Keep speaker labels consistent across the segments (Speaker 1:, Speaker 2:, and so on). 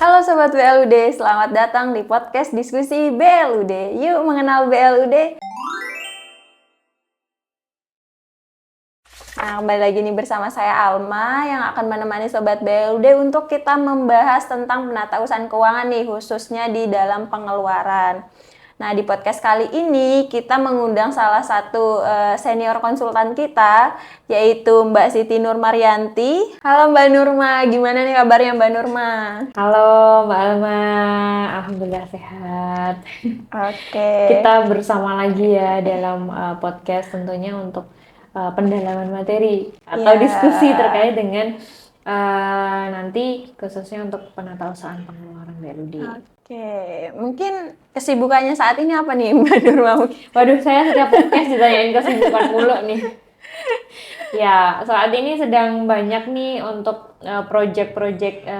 Speaker 1: Halo Sobat BLUD, selamat datang di podcast diskusi BLUD. Yuk mengenal BLUD. Nah, kembali lagi nih bersama saya Alma yang akan menemani Sobat BLUD untuk kita membahas tentang penatausahaan keuangan nih, khususnya di dalam pengeluaran. Nah, di podcast kali ini kita mengundang salah satu senior konsultan kita, yaitu Mbak Siti Nurmarianti. Halo Mbak Nurma, gimana nih kabarnya Mbak Nurma?
Speaker 2: Halo Mbak Alma, Alhamdulillah sehat.
Speaker 1: Oke.
Speaker 2: Kita bersama lagi ya dalam podcast tentunya untuk pendalaman materi atau
Speaker 1: Ya.
Speaker 2: diskusi terkait dengan nanti khususnya untuk penatausahaan pengeluaran BLUD.
Speaker 1: Oke, mungkin kesibukannya saat ini apa nih Mbak Nurma?
Speaker 2: Waduh, saya setiap podcast ditanyain kesibukan mulu nih. Ya, saat ini sedang banyak nih untuk proyek-proyek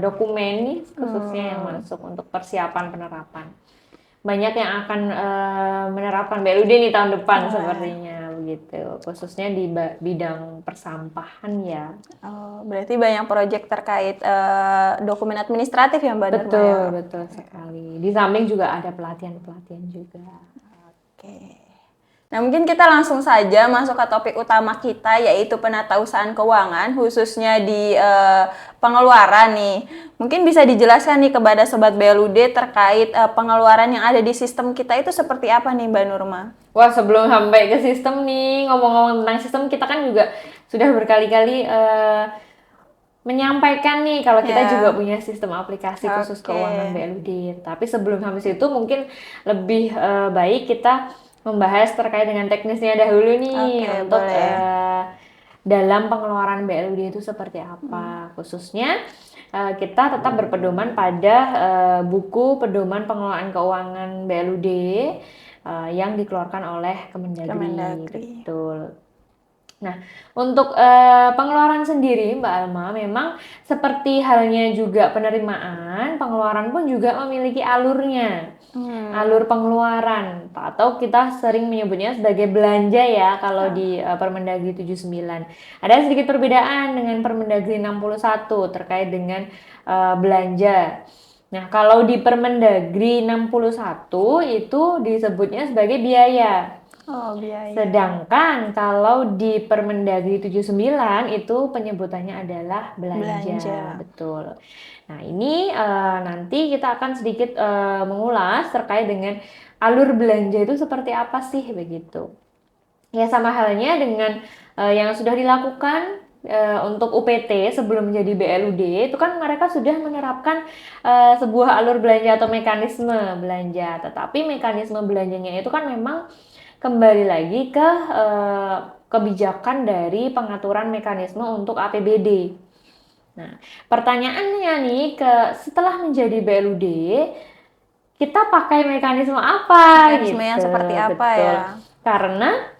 Speaker 2: dokumen nih khususnya yang masuk untuk persiapan penerapan. Banyak yang akan menerapkan BLUD nih tahun depan sepertinya begitu, khususnya di bidang persampahan ya.
Speaker 1: Oh, berarti banyak proyek terkait dokumen administratif ya Mbak Nurma ya?
Speaker 2: Betul sekali. Di samping juga ada pelatihan-pelatihan juga.
Speaker 1: Oke. Nah, mungkin kita langsung saja masuk ke topik utama kita, yaitu penatausahaan keuangan, khususnya di pengeluaran nih. Mungkin bisa dijelaskan nih kepada Sobat BLUD terkait pengeluaran yang ada di sistem kita itu seperti apa nih Mbak Nurma?
Speaker 2: Wah, sebelum sampai ke sistem nih, ngomong-ngomong tentang sistem, kita kan juga sudah berkali-kali menyampaikan nih kalau kita juga punya sistem aplikasi khusus keuangan BLUD. Tapi sebelum sampai situ mungkin lebih baik kita membahas terkait dengan teknisnya dahulu nih untuk dalam pengeluaran BLUD itu seperti apa. Khususnya kita tetap berpedoman pada buku pedoman pengelolaan keuangan BLUD yang dikeluarkan oleh Kemendagri. Betul. Nah, untuk pengeluaran sendiri Mbak Alma, memang seperti halnya juga penerimaan, pengeluaran pun juga memiliki alurnya. Alur pengeluaran, atau kita sering menyebutnya sebagai belanja ya kalau di Permendagri 79. Ada sedikit perbedaan dengan Permendagri 61 terkait dengan belanja. Nah, kalau di Permendagri 61 itu disebutnya sebagai biaya.
Speaker 1: Oh, biaya.
Speaker 2: Sedangkan kalau di Permendagri 79 itu penyebutannya adalah belanja. Betul. Nah, ini nanti kita akan sedikit mengulas terkait dengan alur belanja itu seperti apa sih begitu. Ya, sama halnya dengan yang sudah dilakukan untuk UPT sebelum menjadi BLUD, itu kan mereka sudah menerapkan sebuah alur belanja atau mekanisme belanja. Tetapi mekanisme belanjanya itu kan memang kembali lagi ke kebijakan dari pengaturan mekanisme untuk APBD. Nah, pertanyaannya nih, setelah menjadi BLUD, kita pakai mekanisme apa?
Speaker 1: Mekanisme yang seperti apa ya?
Speaker 2: Karena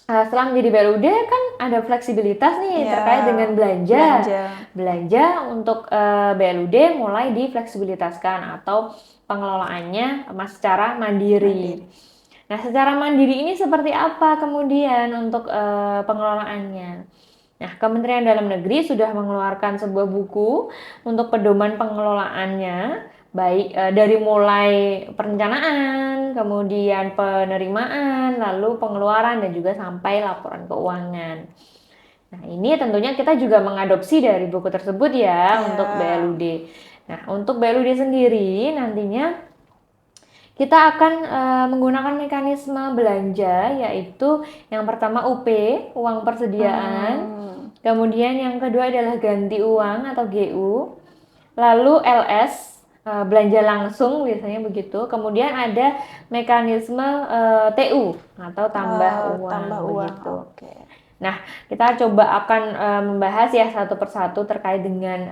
Speaker 2: setelah menjadi BLUD kan ada fleksibilitas nih terkait dengan belanja. Belanja untuk BLUD mulai difleksibilitaskan atau pengelolaannya secara mandiri. Nah, secara mandiri ini seperti apa kemudian untuk pengelolaannya? Nah, Kementerian Dalam Negeri sudah mengeluarkan sebuah buku untuk pedoman pengelolaannya, baik dari mulai perencanaan, kemudian penerimaan, lalu pengeluaran, dan juga sampai laporan keuangan. Nah, ini tentunya kita juga mengadopsi dari buku tersebut ya untuk BLUD. Nah, untuk BLUD sendiri nantinya kita akan menggunakan mekanisme belanja, yaitu yang pertama UP, uang persediaan, kemudian yang kedua adalah ganti uang atau GU, lalu LS, belanja langsung biasanya begitu, kemudian ada mekanisme TU atau tambah uang begitu. Nah, kita coba akan membahas ya satu persatu terkait dengan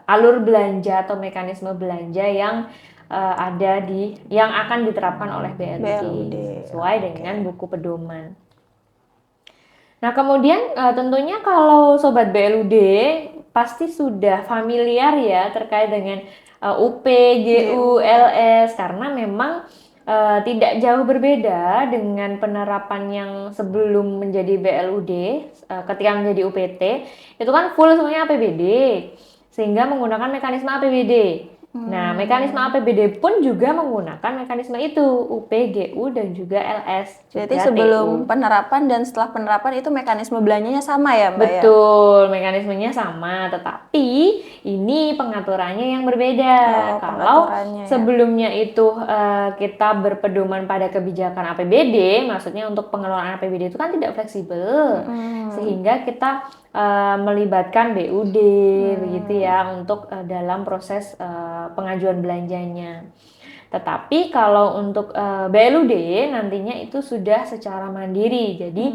Speaker 2: alur belanja atau mekanisme belanja yang ada yang akan diterapkan oleh BLUD sesuai dengan buku pedoman. Nah, kemudian tentunya kalau Sobat BLUD pasti sudah familiar ya terkait dengan UP, GU, LS, karena memang tidak jauh berbeda dengan penerapan yang sebelum menjadi BLUD ketika menjadi UPT, itu kan full semuanya APBD. sehingga menggunakan mekanisme APBD. Nah, mekanisme APBD pun juga menggunakan mekanisme itu, UP, GU, dan juga LS.
Speaker 1: Berarti sebelum penerapan dan setelah penerapan itu mekanisme belanjanya sama ya, Mbak?
Speaker 2: Betul, mekanismenya sama, tetapi ini pengaturannya yang berbeda. Kalau sebelumnya itu kita berpedoman pada kebijakan APBD, maksudnya untuk pengelolaan APBD itu kan tidak fleksibel, sehingga kita melibatkan BUD begitu ya untuk dalam proses pengajuan belanjanya. Tetapi kalau untuk BLUD nantinya itu sudah secara mandiri, jadi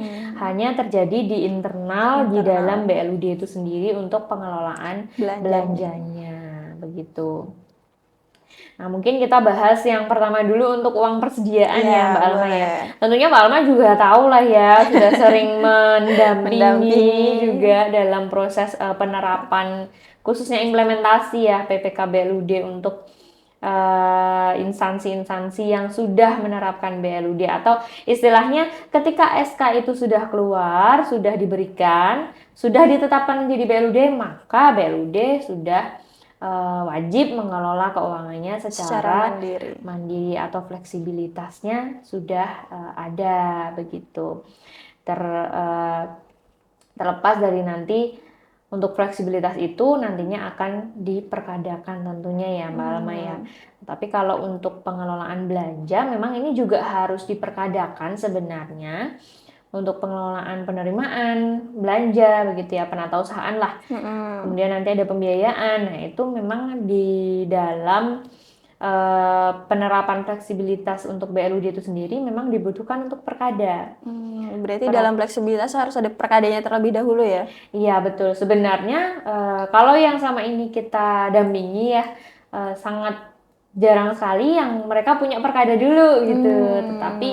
Speaker 2: hanya terjadi di internal di dalam BLUD itu sendiri untuk pengelolaan belanjanya begitu. Nah, mungkin kita bahas yang pertama dulu untuk uang persediaan ya Mbak Alma ya. Tentunya Mbak Alma juga tahu lah ya, sudah sering mendampingi juga dalam proses penerapan, khususnya implementasi ya PPK BLUD untuk instansi-instansi yang sudah menerapkan BLUD, atau istilahnya ketika SK itu sudah keluar, sudah diberikan, sudah ditetapkan menjadi BLUD, maka BLUD sudah wajib mengelola keuangannya secara mandiri atau fleksibilitasnya sudah ada begitu. Terlepas dari nanti untuk fleksibilitas itu nantinya akan diperkadakan tentunya ya Mbak Alma ya. Tapi kalau untuk pengelolaan belanja memang ini juga harus diperkadakan sebenarnya untuk pengelolaan penerimaan belanja begitu ya, penatausahaan lah. Kemudian nanti ada pembiayaan. Nah, itu memang di dalam penerapan fleksibilitas untuk BLUD itu sendiri memang dibutuhkan untuk perkada.
Speaker 1: Berarti dalam fleksibilitas harus ada perkadanya terlebih dahulu ya?
Speaker 2: Iya betul. Sebenarnya kalau yang sama ini kita dampingi ya sangat jarang sekali yang mereka punya perkada dulu gitu. Tetapi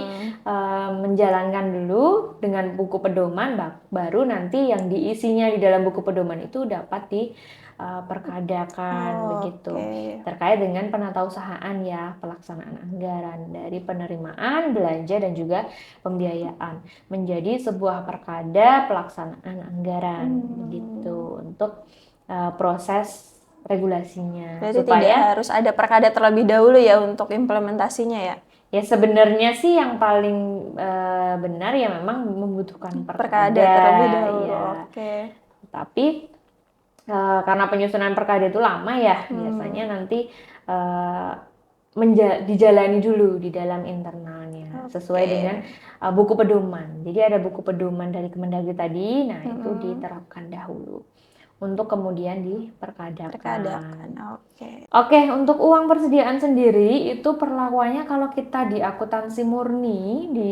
Speaker 2: menjalankan dulu dengan buku pedoman, baru nanti yang diisinya di dalam buku pedoman itu dapat perkadakan begitu. Terkait dengan penatausahaan ya, pelaksanaan anggaran dari penerimaan, belanja dan juga pembiayaan menjadi sebuah perkada pelaksanaan anggaran begitu untuk proses regulasinya.
Speaker 1: Berarti supaya tidak harus ada perkada terlebih dahulu ya untuk implementasinya ya?
Speaker 2: Ya sebenarnya sih yang paling benar ya memang membutuhkan perkada
Speaker 1: terlebih dahulu.
Speaker 2: Ya. Tapi karena penyusunan perkada itu lama ya, biasanya nanti dijalani dulu di dalam internalnya sesuai dengan buku pedoman. Jadi ada buku pedoman dari Kemendagri tadi, nah itu diterapkan dahulu untuk kemudian diperkadakan. Oke, untuk uang persediaan sendiri itu perlakuannya kalau kita di akuntansi murni di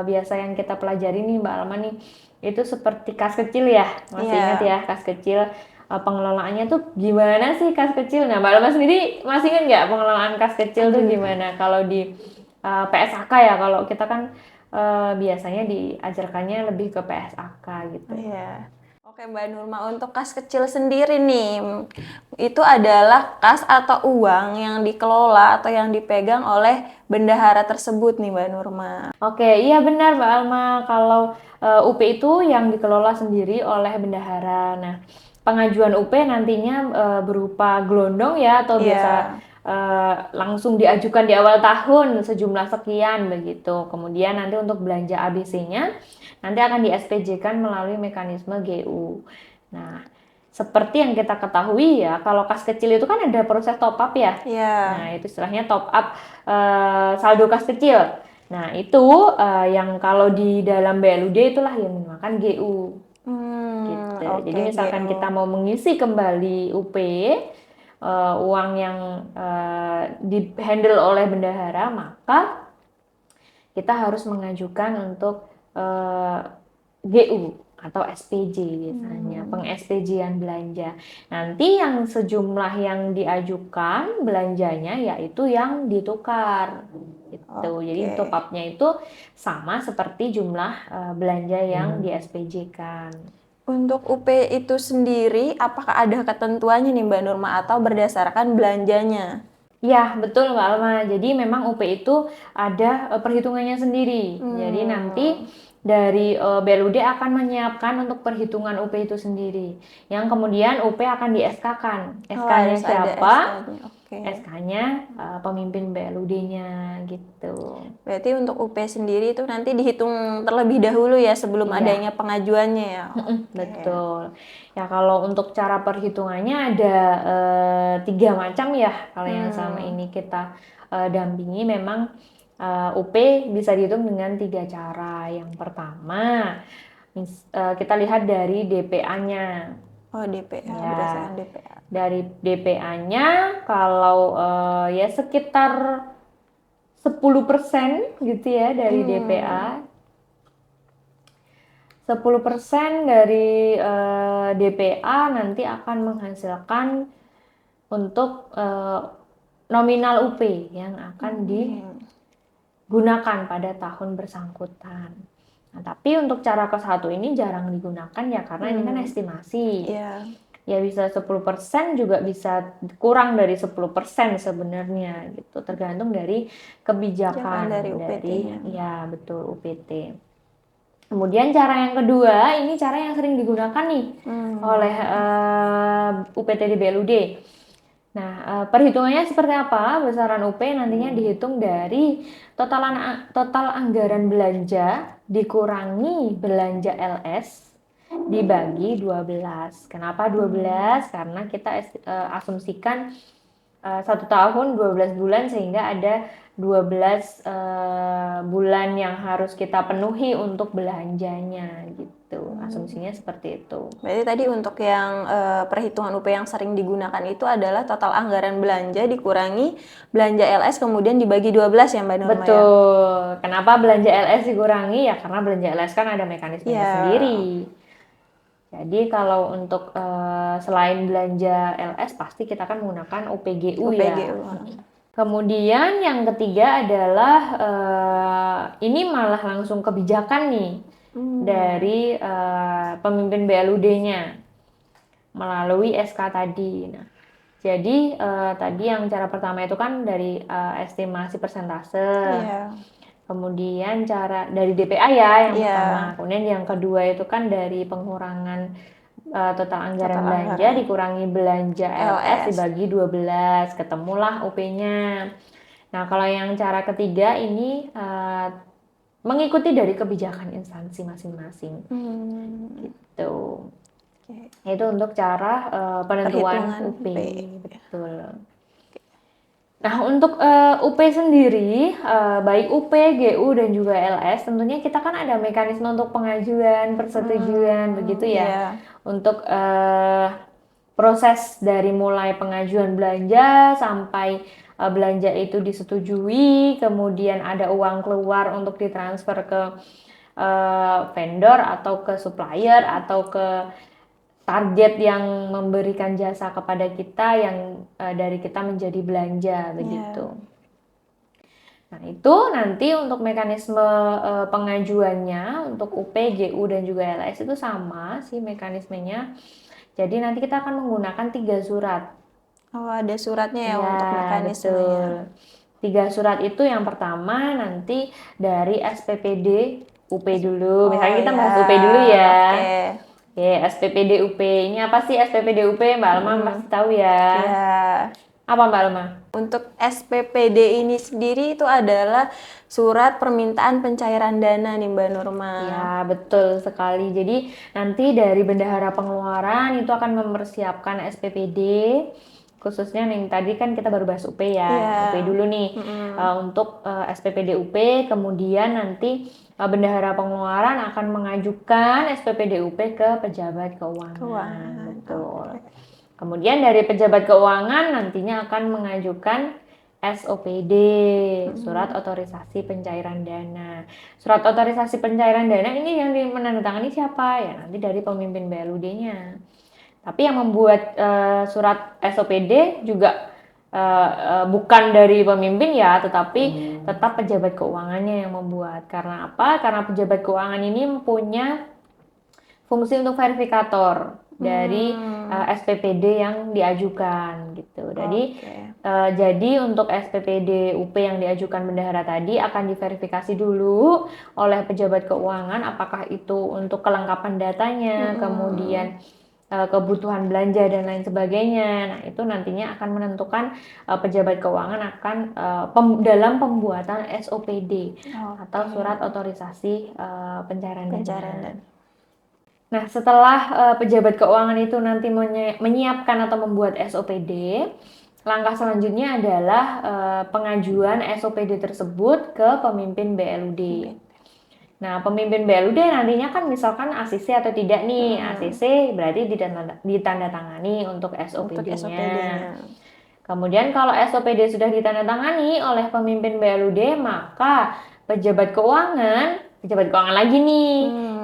Speaker 2: biasa yang kita pelajari nih Mbak Alma nih, itu seperti kas kecil ya, masih ingat ya kas kecil. Pengelolaannya tuh gimana sih kas kecil? Nah, Mbak Alma sendiri masih ingat nggak pengelolaan kas kecil tuh gimana? Kalau di PSAK ya, kalau kita kan biasanya diajarkannya lebih ke PSAK gitu.
Speaker 1: Oke Mbak Nurma, untuk kas kecil sendiri nih, itu adalah kas atau uang yang dikelola atau yang dipegang oleh bendahara tersebut nih Mbak Nurma.
Speaker 2: Oke, iya benar Mbak Alma, kalau UP itu yang dikelola sendiri oleh bendahara. Nah, pengajuan UP nantinya berupa gelondong ya, atau biasa langsung diajukan di awal tahun sejumlah sekian begitu. Kemudian nanti untuk belanja ABC-nya nanti akan di SPJ-kan melalui mekanisme GU. Nah, seperti yang kita ketahui ya, kalau kas kecil itu kan ada proses top up ya. Nah, itu istilahnya top up saldo kas kecil. Nah, itu yang kalau di dalam BLUD itulah yang dinamakan GU. Gitu. Jadi misalkan kita mau mengisi kembali UP, uang yang di-handle oleh bendahara, maka kita harus mengajukan untuk GU atau SPJ biasanya, peng-SPJ-an belanja. Nanti yang sejumlah yang diajukan belanjanya yaitu yang ditukar gitu. Jadi top up-nya itu sama seperti jumlah belanja yang di SPJ-kan.
Speaker 1: Untuk UP itu sendiri, apakah ada ketentuannya nih Mbak Nurma atau berdasarkan belanjanya?
Speaker 2: Ya, betul Mbak Alma. Jadi memang UP itu ada perhitungannya sendiri. Jadi nanti dari BLUD akan menyiapkan untuk perhitungan UP itu sendiri, yang kemudian UP akan di SK-kan. SK-nya siapa? SK-nya pemimpin BLUD-nya gitu.
Speaker 1: Berarti untuk UP sendiri itu nanti dihitung terlebih dahulu ya sebelum adanya pengajuannya ya.
Speaker 2: Betul. Ya kalau untuk cara perhitungannya ada 3 macam ya. Kalau yang sama ini kita dampingi memang UP bisa dihitung dengan 3 cara. Yang pertama kita lihat dari DPA-nya.
Speaker 1: DPA, berdasarkan DPA.
Speaker 2: Dari DPA-nya kalau ya sekitar 10% gitu ya dari DPA. 10% dari DPA nanti akan menghasilkan untuk nominal UP yang akan digunakan pada tahun bersangkutan. Nah, tapi untuk cara ke-1 ini jarang digunakan ya karena ini kan estimasi. Ya bisa 10% juga bisa kurang dari 10% sebenarnya gitu, tergantung dari kebijakan dari ya betul UPT. Kemudian cara yang kedua, ini cara yang sering digunakan nih oleh UPT di BLUD. Nah, perhitungannya seperti apa? Besaran UP nantinya dihitung dari total anggaran belanja dikurangi belanja LS dibagi 12. Kenapa 12? Karena kita asumsikan 1 tahun 12 bulan sehingga ada 12 bulan yang harus kita penuhi untuk belanjanya gitu. Asumsinya seperti itu.
Speaker 1: Berarti tadi untuk yang perhitungan UP yang sering digunakan itu adalah total anggaran belanja dikurangi belanja LS kemudian dibagi 12 ya Mbak Norma.
Speaker 2: Betul. Kenapa belanja LS dikurangi? Ya karena belanja LS kan ada mekanismenya sendiri. Jadi kalau untuk selain belanja LS pasti kita kan menggunakan UPGU ya. Kemudian yang ketiga adalah ini malah langsung kebijakan nih dari pemimpin BLUD-nya melalui SK tadi. Nah, jadi tadi yang cara pertama itu kan dari estimasi persentase. Kemudian cara dari DPA ya yang pertama. Kemudian yang kedua itu kan dari pengurangan total anggaran belanja dikurangi belanja LS dibagi 12, ketemulah UP-nya. Nah, kalau yang cara ketiga ini mengikuti dari kebijakan instansi masing-masing. Gitu. Itu untuk cara penentuan UP. Betul. Nah, untuk UP sendiri, baik UP, GU, dan juga LS, tentunya kita kan ada mekanisme untuk pengajuan, persetujuan, begitu ya. Untuk proses dari mulai pengajuan belanja sampai belanja itu disetujui, kemudian ada uang keluar untuk ditransfer ke vendor atau ke supplier atau ke target yang memberikan jasa kepada kita yang dari kita menjadi belanja begitu. Nah, itu nanti untuk mekanisme pengajuannya untuk UP, GU dan juga LS itu sama sih mekanismenya. Jadi nanti kita akan menggunakan 3 surat.
Speaker 1: Ada suratnya ya untuk mekanismenya.
Speaker 2: Betul. 3 surat itu yang pertama nanti dari SPPD UP dulu. Misalnya kita bahas UP dulu ya. SPPD UP. Ini apa sih SPPD UP? Mbak Alma pasti tahu ya. Apa Mbak Alma?
Speaker 1: Untuk SPPD ini sendiri itu adalah surat permintaan pencairan dana nih Mbak Norma.
Speaker 2: Ya, betul sekali. Jadi nanti dari Bendahara Pengeluaran itu akan mempersiapkan SPPD. Khususnya nih tadi kan kita baru bahas UP ya. UP dulu nih. Untuk SPPD UP, kemudian nanti Bendahara Pengeluaran akan mengajukan SPPD UP ke pejabat keuangan. Betul. Kemudian dari pejabat keuangan nantinya akan mengajukan SOPD, surat otorisasi pencairan dana. Surat otorisasi pencairan dana ini yang menandatangani siapa? Ya nanti dari pemimpin BLUD-nya. Tapi yang membuat surat SOPD juga bukan dari pemimpin ya, tetapi tetap pejabat keuangannya yang membuat. Karena apa? Karena pejabat keuangan ini mempunyai fungsi untuk verifikator dari SPPD yang diajukan gitu. Jadi Jadi untuk SPPD UP yang diajukan bendahara tadi akan diverifikasi dulu oleh pejabat keuangan apakah itu untuk kelengkapan datanya, kemudian kebutuhan belanja dan lain sebagainya. Nah, itu nantinya akan menentukan pejabat keuangan akan dalam pembuatan SOPD atau surat otorisasi pencairan dana. Nah, setelah pejabat keuangan itu nanti menyiapkan atau membuat SOPD, langkah selanjutnya adalah pengajuan SOPD tersebut ke pemimpin BLUD. Nah, pemimpin BLUD nantinya kan misalkan ACC atau tidak nih. ACC berarti ditandatangani untuk SOPD-nya. Kemudian kalau SOPD sudah ditandatangani oleh pemimpin BLUD, maka pejabat keuangan lagi nih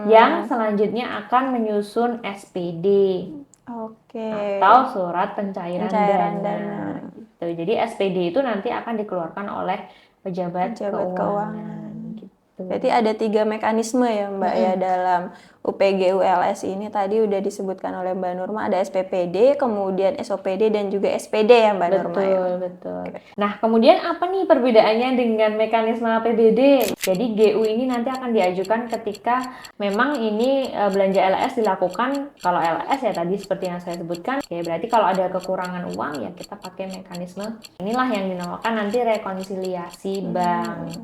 Speaker 2: yang selanjutnya akan menyusun SPD. Atau surat pencairan dana. Gitu. Jadi SPD itu nanti akan dikeluarkan oleh pejabat keuangan. Gitu.
Speaker 1: Berarti ada 3 mekanisme ya Mbak ya dalam UPGULS ini. Tadi udah disebutkan oleh Mbak Nurma, ada SPPD, kemudian SOPD dan juga SPD ya Mbak Nurma ya.
Speaker 2: Betul. Nah, kemudian apa nih perbedaannya dengan mekanisme APBD? Jadi GU ini nanti akan diajukan ketika memang ini belanja LS dilakukan. Kalau LS ya tadi seperti yang saya sebutkan, berarti kalau ada kekurangan uang ya kita pakai mekanisme. Inilah yang dinamakan nanti rekonsiliasi bank.